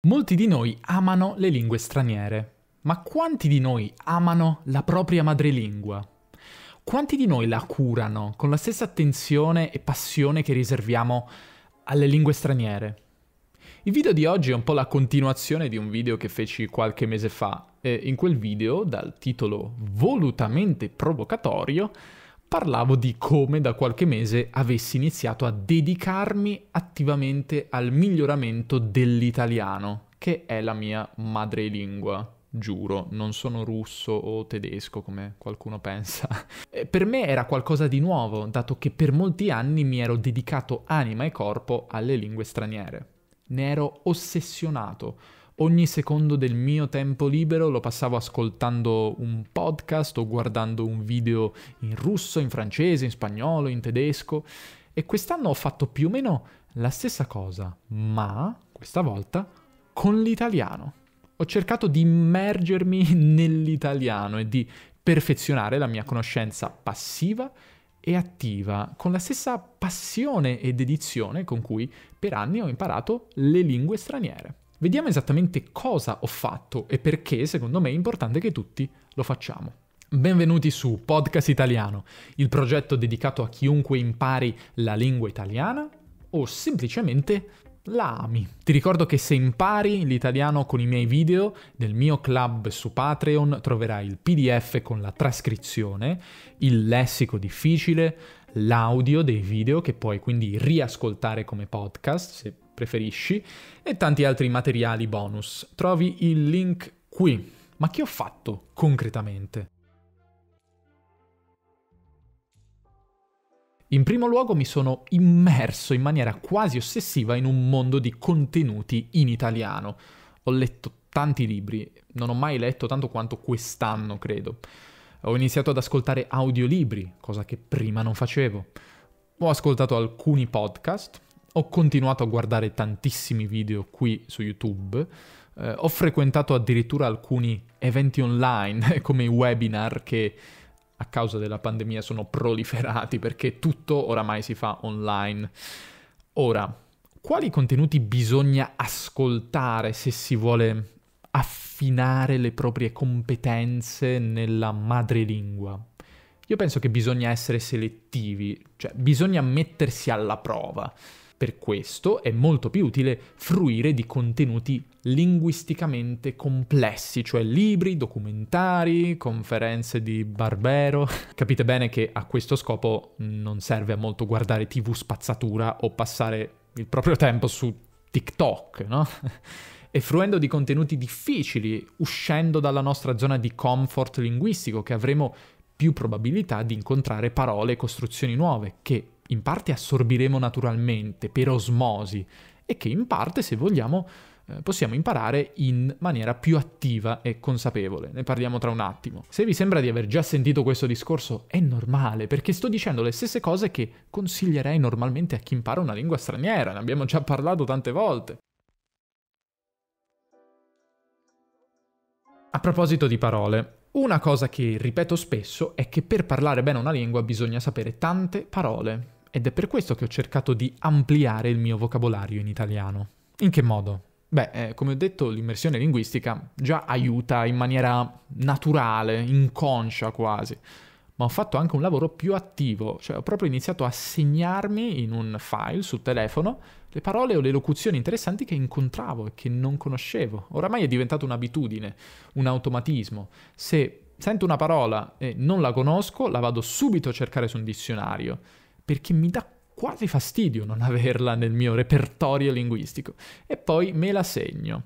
Molti di noi amano le lingue straniere, ma quanti di noi amano la propria madrelingua? Quanti di noi la curano con la stessa attenzione e passione che riserviamo alle lingue straniere? Il video di oggi è un po' la continuazione di un video che feci qualche mese fa e in quel video, dal titolo volutamente provocatorio, parlavo di come da qualche mese avessi iniziato a dedicarmi attivamente al miglioramento dell'italiano, che è la mia madrelingua. Giuro, non sono russo o tedesco come qualcuno pensa. Per me era qualcosa di nuovo, dato che per molti anni mi ero dedicato anima e corpo alle lingue straniere. Ne ero ossessionato. Ogni secondo del mio tempo libero lo passavo ascoltando un podcast o guardando un video in russo, in francese, in spagnolo, in tedesco. E quest'anno ho fatto più o meno la stessa cosa, ma questa volta con l'italiano. Ho cercato di immergermi nell'italiano e di perfezionare la mia conoscenza passiva e attiva, con la stessa passione e dedizione con cui per anni ho imparato le lingue straniere. Vediamo esattamente cosa ho fatto e perché secondo me è importante che tutti lo facciamo. Benvenuti su Podcast Italiano, il progetto dedicato a chiunque impari la lingua italiana o semplicemente la ami. Ti ricordo che se impari l'italiano con i miei video, nel mio club su Patreon troverai il PDF con la trascrizione, il lessico difficile, l'audio dei video che puoi quindi riascoltare come podcast se preferisci e tanti altri materiali bonus. Trovi il link qui. Ma che ho fatto concretamente? In primo luogo mi sono immerso in maniera quasi ossessiva in un mondo di contenuti in italiano. Ho letto tanti libri, non ho mai letto tanto quanto quest'anno, credo. Ho iniziato ad ascoltare audiolibri, cosa che prima non facevo. Ho ascoltato alcuni podcast, ho continuato a guardare tantissimi video qui su YouTube, ho frequentato addirittura alcuni eventi online come i webinar che a causa della pandemia sono proliferati perché tutto oramai si fa online. Ora, quali contenuti bisogna ascoltare se si vuole affinare le proprie competenze nella madrelingua? Io penso che bisogna essere selettivi, cioè bisogna mettersi alla prova. Per questo è molto più utile fruire di contenuti linguisticamente complessi, cioè libri, documentari, conferenze di Barbero. Capite bene che a questo scopo non serve a molto guardare TV spazzatura o passare il proprio tempo su TikTok, no? E fruendo di contenuti difficili, uscendo dalla nostra zona di comfort linguistico, che avremo più probabilità di incontrare parole e costruzioni nuove che in parte assorbiremo naturalmente, per osmosi, e che in parte, se vogliamo, possiamo imparare in maniera più attiva e consapevole. Ne parliamo tra un attimo. Se vi sembra di aver già sentito questo discorso, è normale, perché sto dicendo le stesse cose che consiglierei normalmente a chi impara una lingua straniera. Ne abbiamo già parlato tante volte. A proposito di parole, una cosa che ripeto spesso è che per parlare bene una lingua bisogna sapere tante parole. Ed è per questo che ho cercato di ampliare il mio vocabolario in italiano. In che modo? Beh, come ho detto, l'immersione linguistica già aiuta in maniera naturale, inconscia quasi. Ma ho fatto anche un lavoro più attivo, cioè ho proprio iniziato a segnarmi in un file sul telefono le parole o le locuzioni interessanti che incontravo e che non conoscevo. Oramai è diventata un'abitudine, un automatismo. Se sento una parola e non la conosco, la vado subito a cercare su un dizionario, perché mi dà quasi fastidio non averla nel mio repertorio linguistico, e poi me la segno.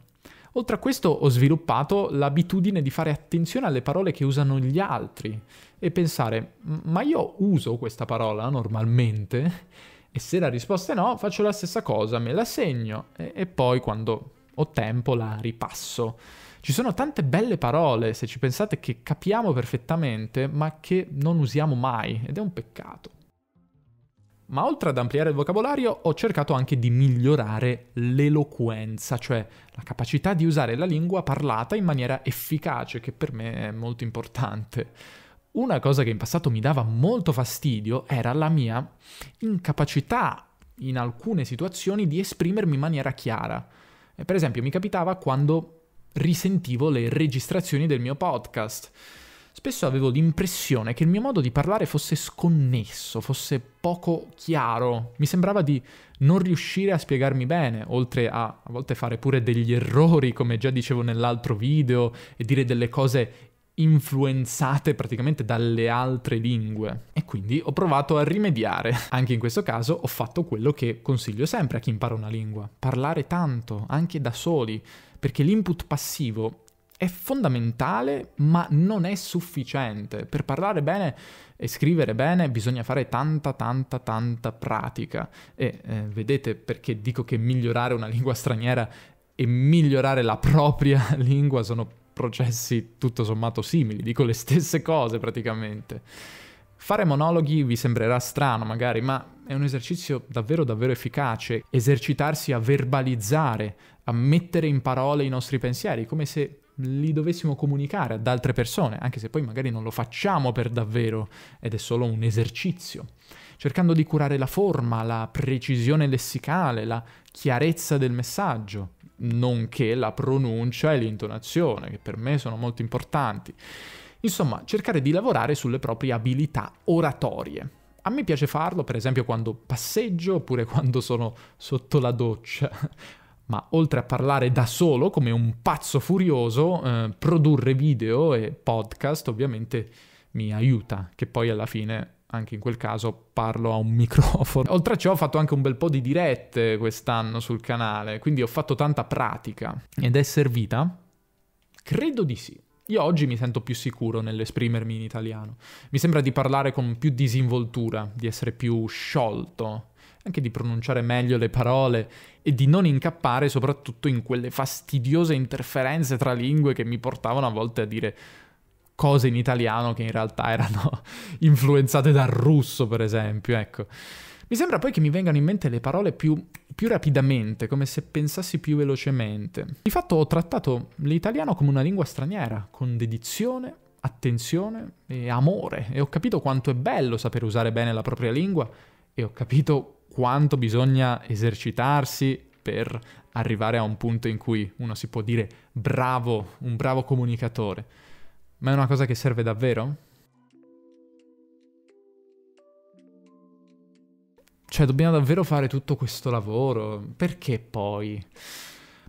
Oltre a questo ho sviluppato l'abitudine di fare attenzione alle parole che usano gli altri e pensare, ma io uso questa parola normalmente? E se la risposta è no, faccio la stessa cosa, me la segno e poi quando ho tempo la ripasso. Ci sono tante belle parole, se ci pensate, che capiamo perfettamente, ma che non usiamo mai, ed è un peccato. Ma oltre ad ampliare il vocabolario, ho cercato anche di migliorare l'eloquenza, cioè la capacità di usare la lingua parlata in maniera efficace, che per me è molto importante. Una cosa che in passato mi dava molto fastidio era la mia incapacità in alcune situazioni di esprimermi in maniera chiara. E per esempio mi capitava quando risentivo le registrazioni del mio podcast. Spesso avevo l'impressione che il mio modo di parlare fosse sconnesso, fosse poco chiaro. Mi sembrava di non riuscire a spiegarmi bene, oltre a volte fare pure degli errori, come già dicevo nell'altro video, e dire delle cose influenzate praticamente dalle altre lingue. E quindi ho provato a rimediare. Anche in questo caso ho fatto quello che consiglio sempre a chi impara una lingua: parlare tanto, anche da soli, perché l'input passivo è fondamentale, ma non è sufficiente. Per parlare bene e scrivere bene bisogna fare tanta pratica. E vedete perché dico che migliorare una lingua straniera e migliorare la propria lingua sono processi tutto sommato simili, dico le stesse cose praticamente. Fare monologhi vi sembrerà strano magari, ma è un esercizio davvero efficace. Esercitarsi a verbalizzare, a mettere in parole i nostri pensieri, come se li dovessimo comunicare ad altre persone, anche se poi magari non lo facciamo per davvero ed è solo un esercizio, cercando di curare la forma, la precisione lessicale, la chiarezza del messaggio, nonché la pronuncia e l'intonazione, che per me sono molto importanti. Insomma, cercare di lavorare sulle proprie abilità oratorie. A me piace farlo, per esempio, quando passeggio oppure quando sono sotto la doccia. Ma oltre a parlare da solo come un pazzo furioso, produrre video e podcast ovviamente mi aiuta, che poi alla fine, anche in quel caso, parlo a un microfono. Oltre a ciò ho fatto anche un bel po' di dirette quest'anno sul canale, quindi ho fatto tanta pratica. Ed è servita? Credo di sì. Io oggi mi sento più sicuro nell'esprimermi in italiano. Mi sembra di parlare con più disinvoltura, di essere più sciolto, anche di pronunciare meglio le parole e di non incappare soprattutto in quelle fastidiose interferenze tra lingue che mi portavano a volte a dire cose in italiano che in realtà erano influenzate dal russo, per esempio, ecco. Mi sembra poi che mi vengano in mente le parole più rapidamente, come se pensassi più velocemente. Di fatto ho trattato l'italiano come una lingua straniera, con dedizione, attenzione e amore, e ho capito quanto è bello saper usare bene la propria lingua e ho capito quanto bisogna esercitarsi per arrivare a un punto in cui uno si può dire bravo, un bravo comunicatore. Ma è una cosa che serve davvero? Cioè, dobbiamo davvero fare tutto questo lavoro? Perché poi?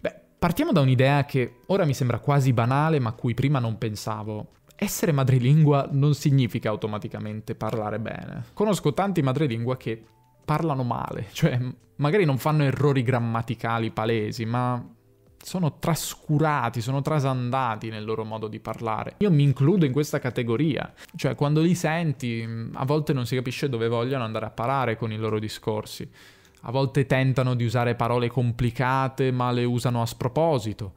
Beh, partiamo da un'idea che ora mi sembra quasi banale, ma a cui prima non pensavo. Essere madrelingua non significa automaticamente parlare bene. Conosco tanti madrelingua che parlano male, cioè magari non fanno errori grammaticali palesi, ma sono trascurati, sono trasandati nel loro modo di parlare. Io mi includo in questa categoria, cioè quando li senti a volte non si capisce dove vogliono andare a parare con i loro discorsi. A volte tentano di usare parole complicate ma le usano a sproposito.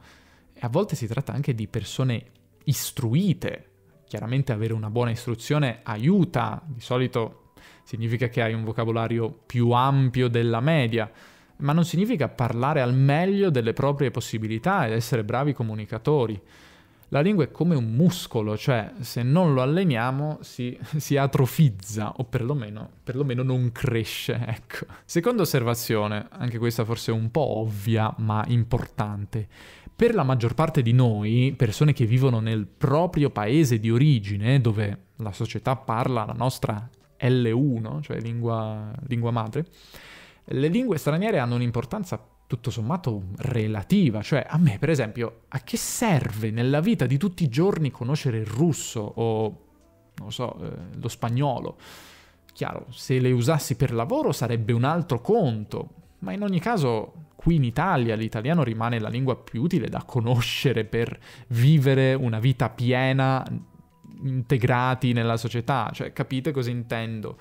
E a volte si tratta anche di persone istruite. Chiaramente avere una buona istruzione aiuta, di solito significa che hai un vocabolario più ampio della media, ma non significa parlare al meglio delle proprie possibilità ed essere bravi comunicatori. La lingua è come un muscolo, cioè se non lo alleniamo si atrofizza o perlomeno non cresce, ecco. Seconda osservazione, anche questa forse un po' ovvia ma importante. Per la maggior parte di noi, persone che vivono nel proprio paese di origine, dove la società parla la nostra L1, cioè lingua madre, le lingue straniere hanno un'importanza tutto sommato relativa. Cioè, a me, per esempio, a che serve nella vita di tutti i giorni conoscere il russo o, non lo so, lo spagnolo? Chiaro, se le usassi per lavoro sarebbe un altro conto, ma in ogni caso qui in Italia l'italiano rimane la lingua più utile da conoscere per vivere una vita piena, integrati nella società. Cioè, capite cosa intendo?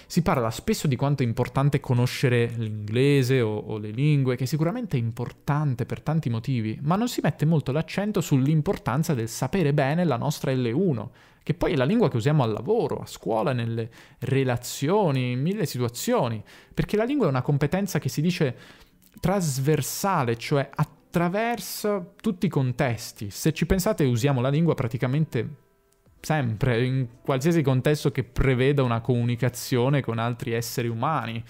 Si parla spesso di quanto è importante conoscere l'inglese o le lingue, che sicuramente è importante per tanti motivi, ma non si mette molto l'accento sull'importanza del sapere bene la nostra L1, che poi è la lingua che usiamo al lavoro, a scuola, nelle relazioni, in mille situazioni, perché la lingua è una competenza che si dice trasversale, cioè attraversa tutti i contesti. Se ci pensate, usiamo la lingua praticamente sempre, in qualsiasi contesto che preveda una comunicazione con altri esseri umani.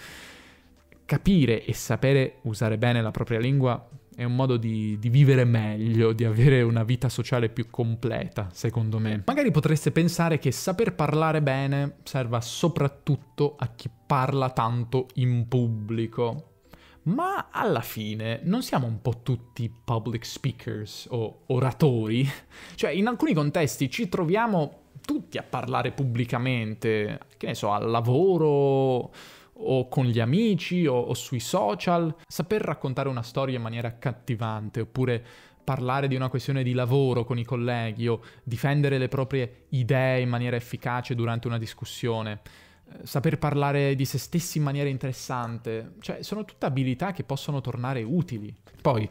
Capire e sapere usare bene la propria lingua è un modo di vivere meglio, di avere una vita sociale più completa, secondo me. Magari potreste pensare che saper parlare bene serva soprattutto a chi parla tanto in pubblico. Ma alla fine non siamo un po' tutti public speakers o oratori? Cioè, in alcuni contesti ci troviamo tutti a parlare pubblicamente, che ne so, al lavoro o con gli amici o sui social. Saper raccontare una storia in maniera accattivante, oppure parlare di una questione di lavoro con i colleghi o difendere le proprie idee in maniera efficace durante una discussione. Saper parlare di se stessi in maniera interessante, cioè sono tutte abilità che possono tornare utili. Poi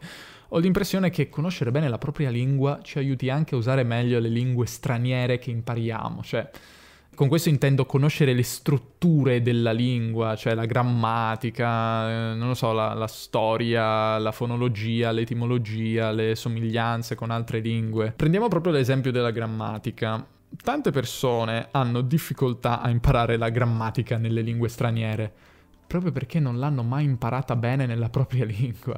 ho l'impressione che conoscere bene la propria lingua ci aiuti anche a usare meglio le lingue straniere che impariamo, cioè con questo intendo conoscere le strutture della lingua, cioè la grammatica, non lo so, la storia, la fonologia, l'etimologia, le somiglianze con altre lingue. Prendiamo proprio l'esempio della grammatica. Tante persone hanno difficoltà a imparare la grammatica nelle lingue straniere, proprio perché non l'hanno mai imparata bene nella propria lingua.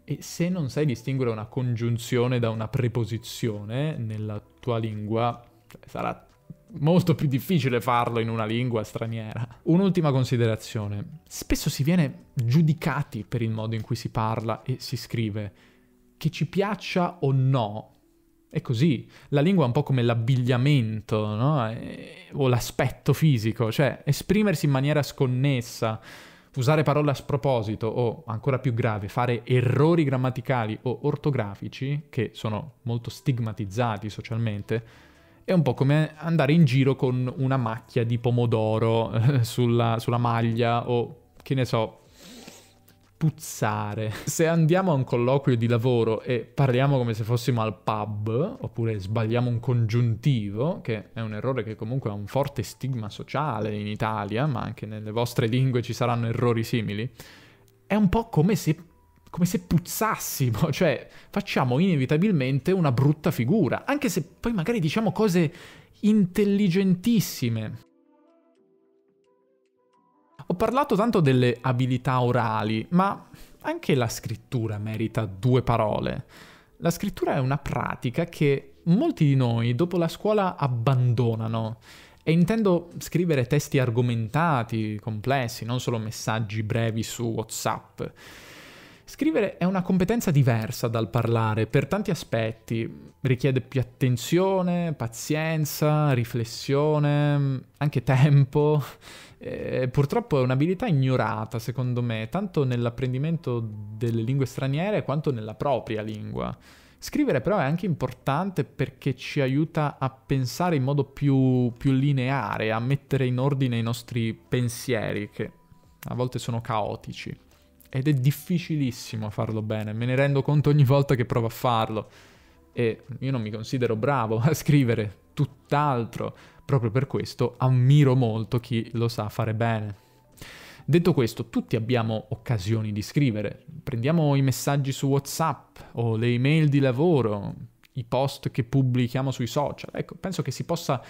E se non sai distinguere una congiunzione da una preposizione nella tua lingua, sarà molto più difficile farlo in una lingua straniera. Un'ultima considerazione. Spesso si viene giudicati per il modo in cui si parla e si scrive. Che ci piaccia o no, è così. La lingua è un po' come l'abbigliamento, no? O l'aspetto fisico, cioè esprimersi in maniera sconnessa, usare parole a sproposito o, ancora più grave, fare errori grammaticali o ortografici, che sono molto stigmatizzati socialmente, è un po' come andare in giro con una macchia di pomodoro sulla maglia o, che ne so, puzzare. Se andiamo a un colloquio di lavoro e parliamo come se fossimo al pub, oppure sbagliamo un congiuntivo, che è un errore che comunque ha un forte stigma sociale in Italia, ma anche nelle vostre lingue ci saranno errori simili, è un po' come se puzzassimo, cioè facciamo inevitabilmente una brutta figura, anche se poi magari diciamo cose intelligentissime. Ho parlato tanto delle abilità orali, ma anche la scrittura merita due parole. La scrittura è una pratica che molti di noi dopo la scuola abbandonano. E intendo scrivere testi argomentati, complessi, non solo messaggi brevi su WhatsApp. Scrivere è una competenza diversa dal parlare per tanti aspetti. Richiede più attenzione, pazienza, riflessione, anche tempo. Purtroppo è un'abilità ignorata, secondo me, tanto nell'apprendimento delle lingue straniere quanto nella propria lingua. Scrivere però è anche importante perché ci aiuta a pensare in modo più lineare, a mettere in ordine i nostri pensieri, che a volte sono caotici. Ed è difficilissimo farlo bene, me ne rendo conto ogni volta che provo a farlo. E io non mi considero bravo a scrivere, tutt'altro. Proprio per questo ammiro molto chi lo sa fare bene. Detto questo, tutti abbiamo occasioni di scrivere. Prendiamo i messaggi su WhatsApp o le email di lavoro, i post che pubblichiamo sui social. Ecco, penso che si possa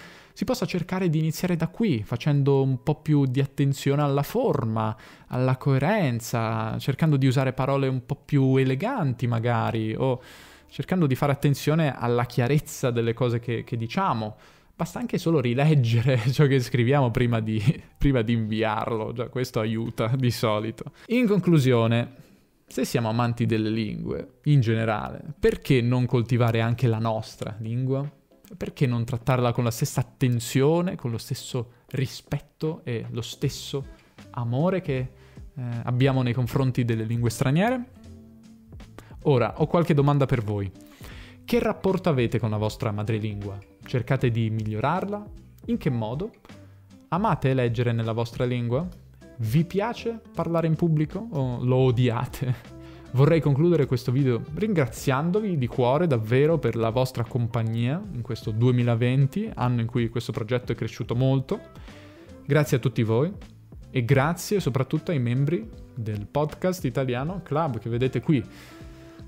cercare di iniziare da qui, facendo un po' più di attenzione alla forma, alla coerenza, cercando di usare parole un po' più eleganti magari, o cercando di fare attenzione alla chiarezza delle cose che diciamo. Basta anche solo rileggere ciò che scriviamo prima di inviarlo, già questo aiuta di solito. In conclusione, se siamo amanti delle lingue, in generale, perché non coltivare anche la nostra lingua? Perché non trattarla con la stessa attenzione, con lo stesso rispetto e lo stesso amore che abbiamo nei confronti delle lingue straniere? Ora, ho qualche domanda per voi. Che rapporto avete con la vostra madrelingua? Cercate di migliorarla? In che modo? Amate leggere nella vostra lingua? Vi piace parlare in pubblico o lo odiate? Vorrei concludere questo video ringraziandovi di cuore davvero per la vostra compagnia in questo 2020, anno in cui questo progetto è cresciuto molto. Grazie a tutti voi e grazie soprattutto ai membri del podcast italiano Club che vedete qui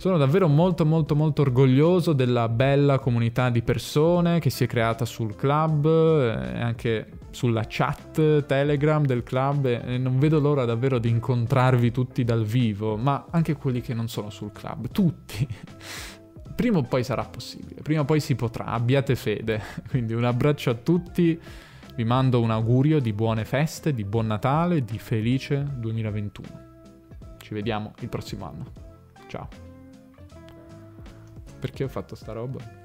Sono davvero molto molto molto orgoglioso della bella comunità di persone che si è creata sul club e anche sulla chat Telegram del club e non vedo l'ora davvero di incontrarvi tutti dal vivo, ma anche quelli che non sono sul club, tutti. Prima o poi sarà possibile, prima o poi si potrà, abbiate fede. Quindi un abbraccio a tutti, vi mando un augurio di buone feste, di buon Natale, di felice 2021. Ci vediamo il prossimo anno. Ciao. Perché ho fatto sta roba?